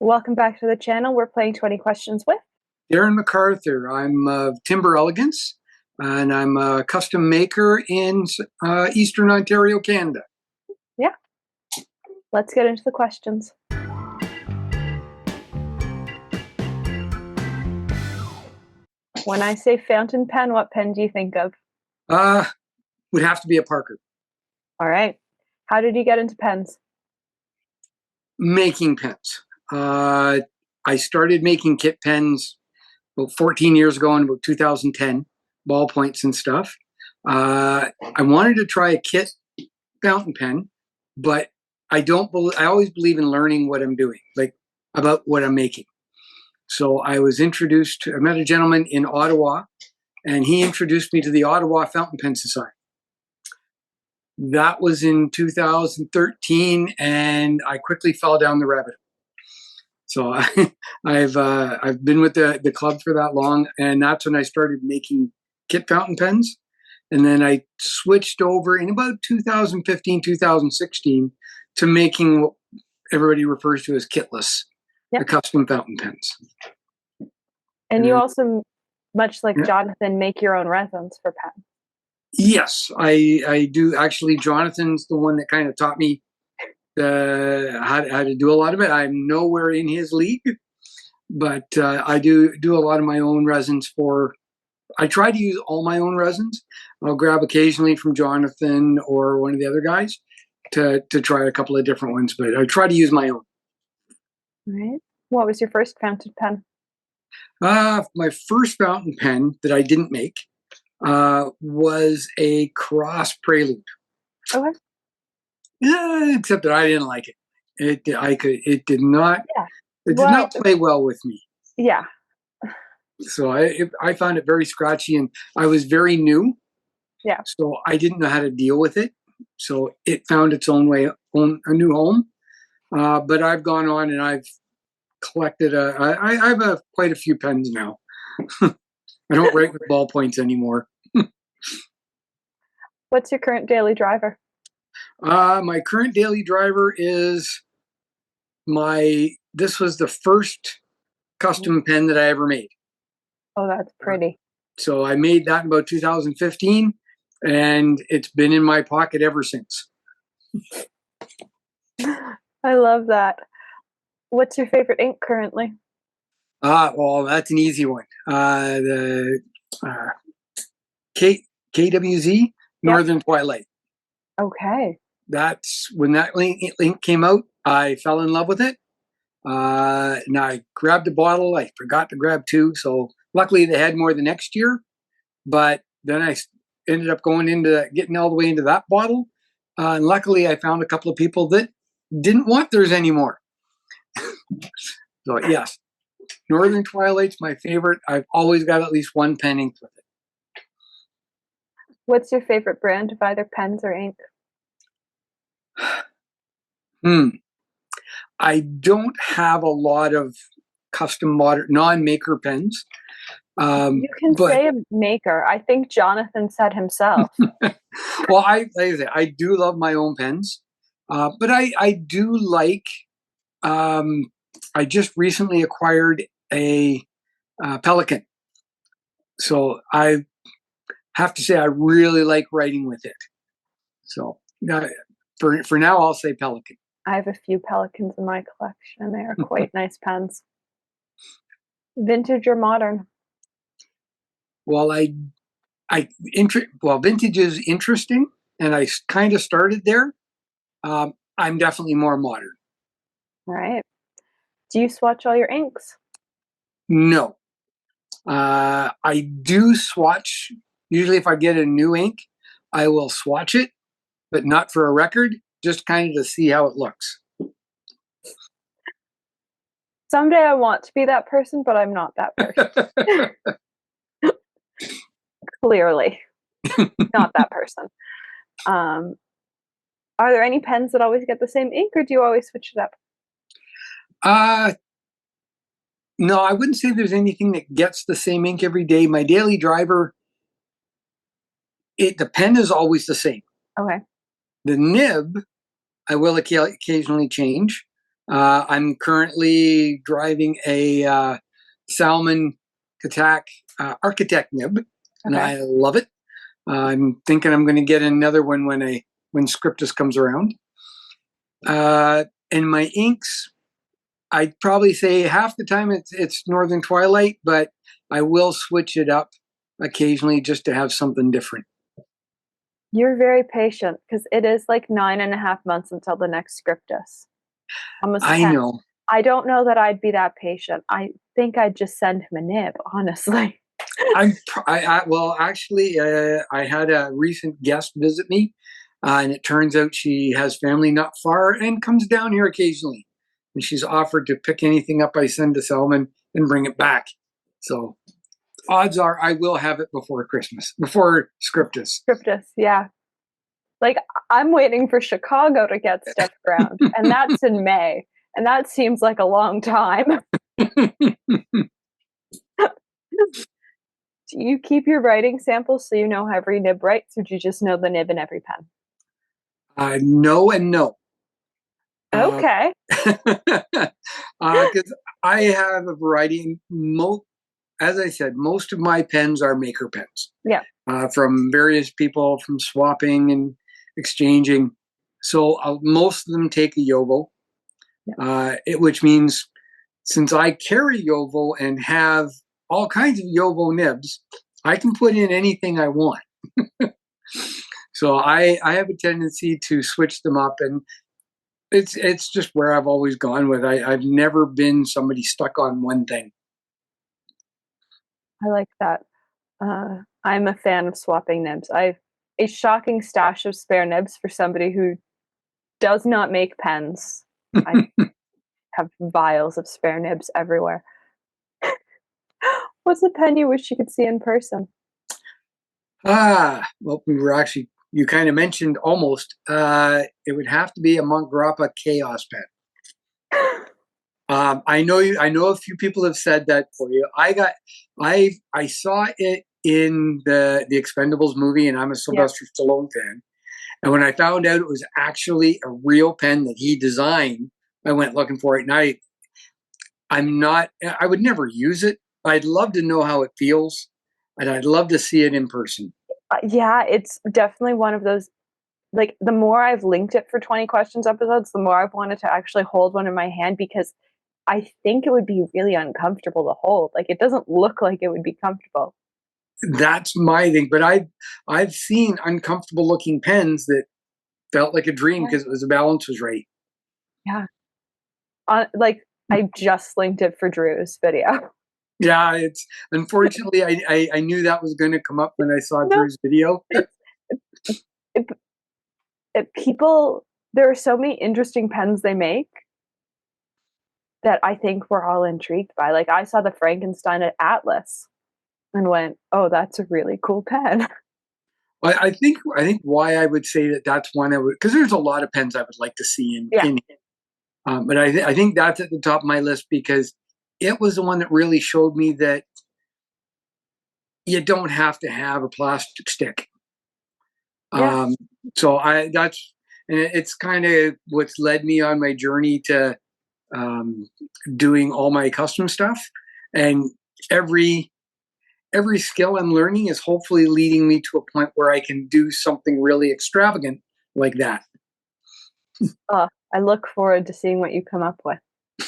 Welcome back to the channel. We're playing 20 questions with Darrin McArthur. I'm Timber Elegance, and I'm a custom maker in Eastern Ontario, Canada. Yeah. Let's get into the questions. When I say fountain pen, what pen do you think of? Would have to be a Parker. All right. How did you get into pens? Making pens. I started making kit pens about 14 years ago in about 2010, ballpoints and stuff. I wanted to try a kit fountain pen, but I always believe in learning what I'm doing, like about what I'm making. So I met a gentleman in Ottawa, and he introduced me to the Ottawa Fountain Pen Society. That was in 2013, and I quickly fell down the rabbit hole. So I've been with the club for that long, and that's when I started making kit fountain pens. And then I switched over in about 2015, 2016 to making what everybody refers to as kitless, the custom fountain pens. And you also, much like Jonathan, make your own resins for pens. Yes, I do. Actually, Jonathan's the one that kind of taught me how to do a lot of it. I'm nowhere in his league, but I do a lot of my own resins I try to use all my own resins. I'll grab occasionally from Jonathan or one of the other guys to try a couple of different ones, but I try to use my own. All right. What was your first fountain pen? My first fountain pen that I didn't make was a cross prelude. Okay. Except that I didn't like it. It did not play well with me. Yeah. So I found it very scratchy, and I was very new. Yeah. So I didn't know how to deal with it. So it found its own way, a new home. But I've gone on and I've collected I have quite a few pens now. I don't write with ballpoints anymore. What's your current daily driver? My current daily driver is this was the first custom pen that I ever made. Oh, that's pretty. So I made that in about 2015, and it's been in my pocket ever since. I love that. What's your favorite ink currently? Well, that's an easy one. The KWZ Northern Twilight. Okay. That's when that ink came out. I fell in love with it. And I grabbed a bottle. I forgot to grab two, so luckily they had more the next year. But then I ended up getting all the way into that bottle. And luckily I found a couple of people that didn't want theirs anymore. So yes, Northern Twilight's my favorite. I've always got at least one pen inked with it. What's your favorite brand of either pens or ink? I don't have a lot of custom modern non-maker pens. You can say a maker. I think Jonathan said himself. Well, like I say, I do love my own pens, but I do like. I just recently acquired a Pelican, so I have to say I really like writing with it. So for now, I'll say Pelican. I have a few Pelicans in my collection. They are quite nice pens. Vintage or modern? Well, vintage is interesting, and I kind of started there. I'm definitely more modern. All right. Do you swatch all your inks? No. I do swatch. Usually if I get a new ink, I will swatch it, but not for a record, just kind of to see how it looks. Someday I want to be that person, but I'm not that person. Clearly, not that person. Are there any pens that always get the same ink, or do you always switch it up? No, I wouldn't say there's anything that gets the same ink every day. My daily driver, the pen is always the same. Okay. The nib, I will occasionally change. I'm currently driving a Salmon Katak Architect nib, and Okay. I love it. I'm thinking I'm going to get another one when Scriptus comes around. And my inks, I'd probably say half the time it's Northern Twilight, but I will switch it up occasionally just to have something different. You're very patient because it is like 9.5 months until the next Scriptus. Almost I 10. know. I don't know that I'd be that patient. I think I'd just send him a nib, honestly. Well, actually, I had a recent guest visit me, and it turns out she has family not far and comes down here occasionally. And she's offered to pick anything up I send to Selman and bring it back. So odds are I will have it before Christmas, before Scriptus. Scriptus, yeah. Like, I'm waiting for Chicago to get stuff ground, and that's in May, and that seems like a long time. Do you keep your writing samples so you know how every nib writes, or do you just know the nib in every pen? No and no. Okay. Because I have a variety. As I said, most of my pens are maker pens. Yeah. From various people, from swapping and exchanging. So most of them take a Yovo, which means since I carry Yovo and have all kinds of Yovo nibs, I can put in anything I want. So I have a tendency to switch them up, and it's just where I've always gone with. I've never been somebody stuck on one thing. I like that. I'm a fan of swapping nibs. I've a shocking stash of spare nibs for somebody who does not make pens. I have vials of spare nibs everywhere. What's a pen you wish you could see in person? Well, you kind of mentioned almost. It would have to be a McArthur Chaos pen. I know a few people have said that for you. I saw it in the Expendables movie, and I'm a Sylvester Stallone fan. And when I found out it was actually a real pen that he designed, I went looking for it. And I would never use it. I'd love to know how it feels, and I'd love to see it in person. Yeah, it's definitely one of those. Like, the more I've linked it for 20 Questions episodes, the more I've wanted to actually hold one in my hand, because I think it would be really uncomfortable to hold. Like, it doesn't look like it would be comfortable. That's my thing. But I've seen uncomfortable looking pens that felt like a dream because the balance was right. Yeah. Like, I just linked it for Drew's video. Yeah, it's unfortunately I knew that was going to come up when I saw Drew's video. People, there are so many interesting pens they make that I think we're all intrigued by. Like, I saw the Frankenstein at Atlas and went, "Oh, that's a really cool pen." I think why I would say that's one I would, because there's a lot of pens I would like to see in. But I think that's at the top of my list because it was the one that really showed me that you don't have to have a plastic stick. So it's kind of what's led me on my journey to doing all my custom stuff, and every skill I'm learning is hopefully leading me to a point where I can do something really extravagant like that. I look forward to seeing what you come up with.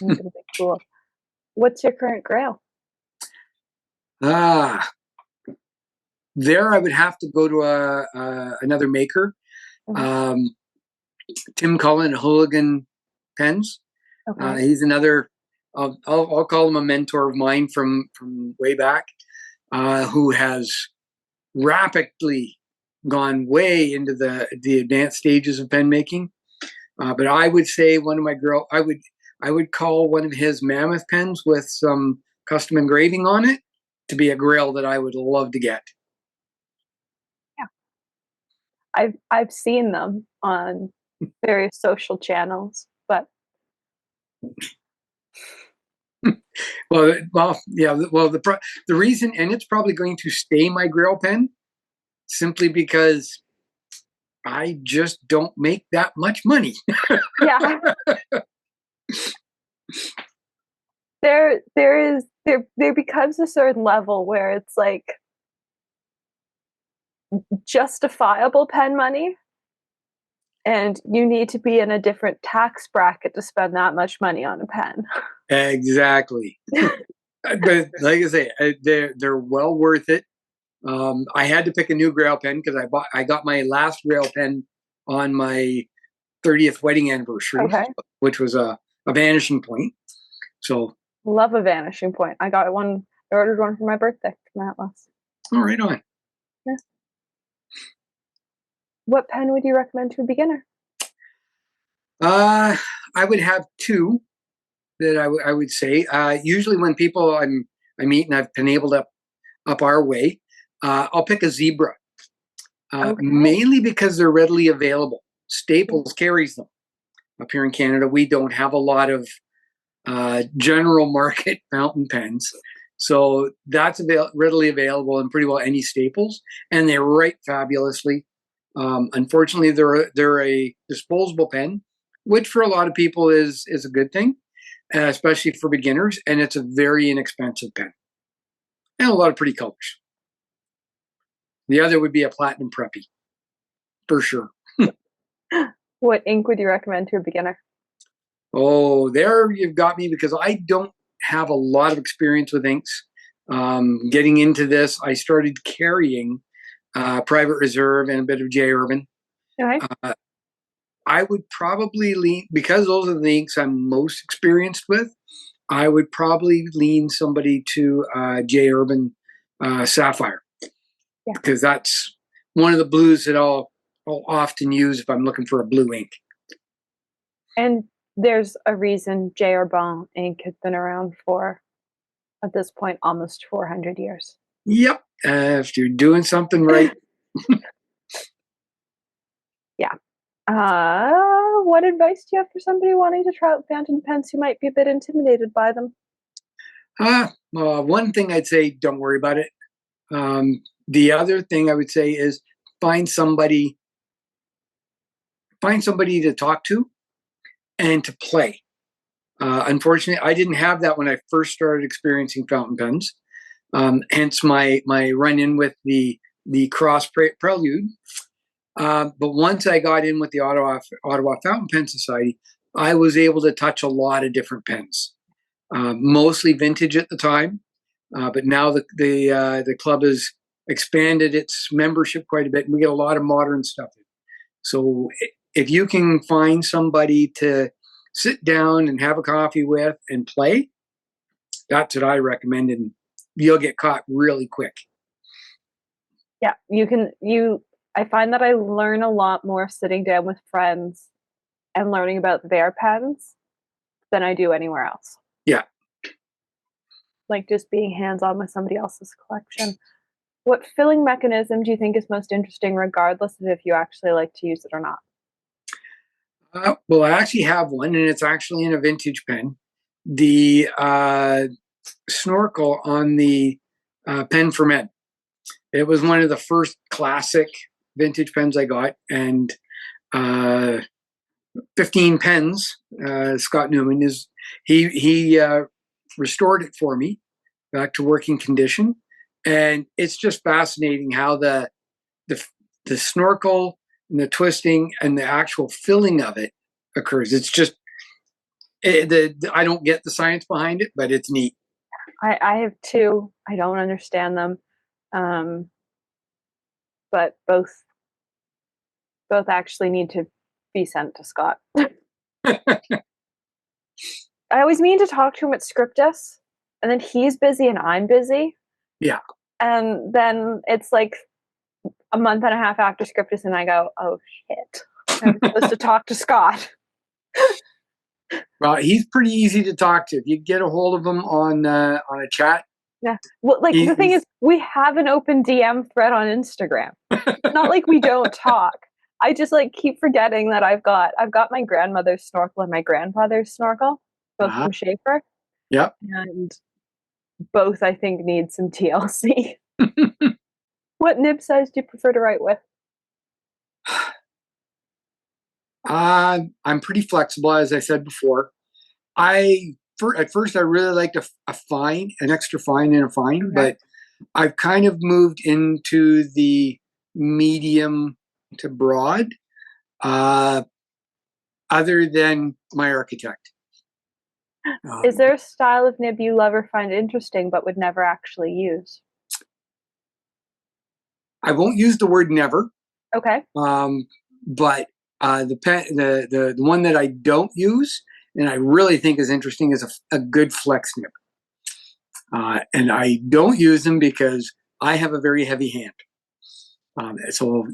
It'll be cool. What's your current grail? There I would have to go to another maker, Tim Cullen, Hooligan Pens. Okay. He's another. I'll call him a mentor of mine from way back, who has rapidly gone way into the advanced stages of pen making. But I would say I would call one of his mammoth pens with some custom engraving on it to be a grail that I would love to get. Yeah, I've seen them on various social channels, but yeah. Well, the reason, and it's probably going to stay my grail pen, simply because I just don't make that much money. yeah. there becomes a certain level where it's like justifiable pen money, and you need to be in a different tax bracket to spend that much money on a pen. Exactly. But like I say, they're well worth it. I had to pick a new Grail pen because I got my last Grail pen on my 30th wedding anniversary, Okay. which was a vanishing point. So Love a vanishing point. I got one. I ordered one for my birthday from Atlas. all right on. Yeah. What pen would you recommend to a beginner? I would have two that I would say. Usually when people I meet and I've been able to up our way, I'll pick a Zebra, Okay. mainly because they're readily available. Staples carries them. Up here in Canada, we don't have a lot of general market fountain pens. So that's readily available in pretty well any Staples, and they write fabulously. Unfortunately, they're a disposable pen, which for a lot of people is a good thing, especially for beginners, and it's a very inexpensive pen, and a lot of pretty colors. The other would be a Platinum Preppy, for sure. What ink would you recommend to a beginner? Oh, there you've got me because I don't have a lot of experience with inks. Getting into this, I started carrying Private Reserve and a bit of J. Urban. Okay. I would probably lean, because those are the inks I'm most experienced with, I would probably lean somebody to J. Urban Sapphire. Yeah. Because that's one of the blues that I'll often use if I'm looking for a blue ink. And there's a reason J. Urban ink has been around for, at this point, almost 400 years. Yep. If you're doing something right. Yeah. What advice do you have for somebody wanting to try out fountain pens who might be a bit intimidated by them? One thing I'd say, don't worry about it. The other thing I would say is find somebody to talk to and to play. Unfortunately, I didn't have that when I first started experiencing fountain pens. Hence my run in with the Cross Prelude. But once I got in with the Ottawa Fountain Pen Society, I was able to touch a lot of different pens, mostly vintage at the time. But now the club has expanded its membership quite a bit, and we get a lot of modern stuff. So if you can find somebody to sit down and have a coffee with and play, that's what I recommend, and you'll get caught really quick. Yeah, I find that I learn a lot more sitting down with friends and learning about their pens than I do anywhere else. Yeah. Like just being hands-on with somebody else's collection. What filling mechanism do you think is most interesting, regardless of if you actually like to use it or not? Well, I actually have one, and it's actually in a vintage pen. The snorkel on the pen for men. It was one of the first classic vintage pens I got, and 15 pens. Scott Newman he restored it for me back to working condition, and it's just fascinating how the snorkel and the twisting and the actual filling of it occurs. It's just I don't get the science behind it, but it's neat. I have two. I don't understand them, but both actually need to be sent to Scott. I always mean to talk to him at Scriptus, and then he's busy and I'm busy. Yeah. And then it's like a month and a half after Scriptus, and I go, oh shit, I'm supposed to talk to Scott. Well, he's pretty easy to talk to. If you get a hold of him on a chat. Yeah. Well, like the thing is, we have an open DM thread on Instagram. It's not like we don't talk. I just like keep forgetting that I've got my grandmother's snorkel and my grandfather's snorkel, both from Schaefer. Yep. And both I think need some TLC. What nib size do you prefer to write with? I'm pretty flexible, as I said before. I at first I really liked a fine, an extra fine and a fine, Okay. but I've kind of moved into the medium to broad, uh, other than my architect. Is Um, there a style of nib you love or find interesting but would never actually use? I won't use the word never, Okay. um, but the one that I don't use and I really think is interesting is a good flex nib. And I don't use them because I have a very heavy hand. So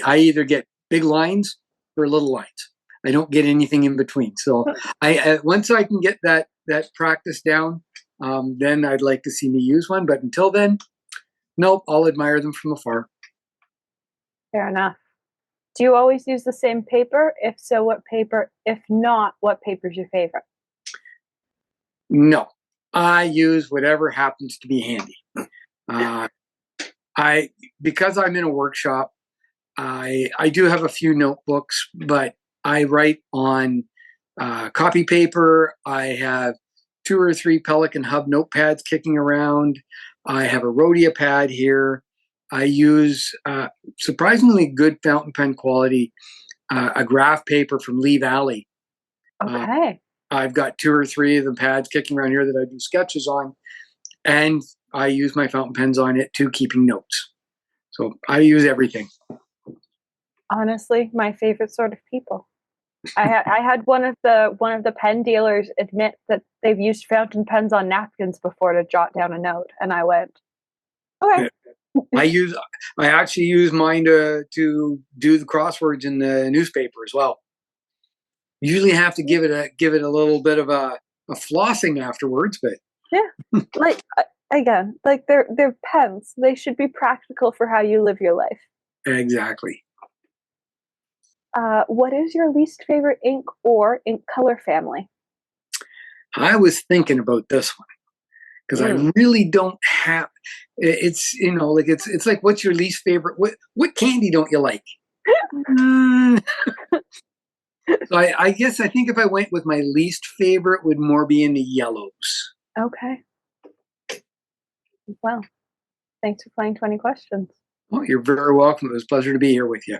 I either get big lines or little lines. I don't get anything in between. So once I can get that practice down, then I'd like to see me use one. But until then, nope. I'll admire them from afar. Fair enough. Do you always use the same paper? If so, what paper? If not, what paper is your favorite? No, I use whatever happens to be handy. Uh, I because I'm in a workshop. I do have a few notebooks, but I write on copy paper. I have 2 or 3 Pelican Hub notepads kicking around. I have a Rhodia pad here. I use surprisingly good fountain pen quality, a graph paper from Lee Valley. Uh, Okay. I've got 2 or 3 of the pads kicking around here that I do sketches on, and I use my fountain pens on it too, keeping notes. So I use everything. Honestly, my favorite sort of people. I had one of the pen dealers admit that they've used fountain pens on napkins before to jot down a note, and I went, okay. I use I actually use mine to do the crosswords in the newspaper as well. Usually have to give it a little bit of a flossing afterwards, but Yeah, like again, like they're pens. They should be practical for how you live your life. exactly. What is your least favorite ink or ink color family? I was thinking about this one because I Mm. really don't have. It's like it's like what's your least favorite? What candy don't you like? Mm, so I guess I think if I went with my least favorite, would more be in the yellows. Okay. Well, thanks for playing 20 questions. Oh, you're very welcome. It was a pleasure to be here with you.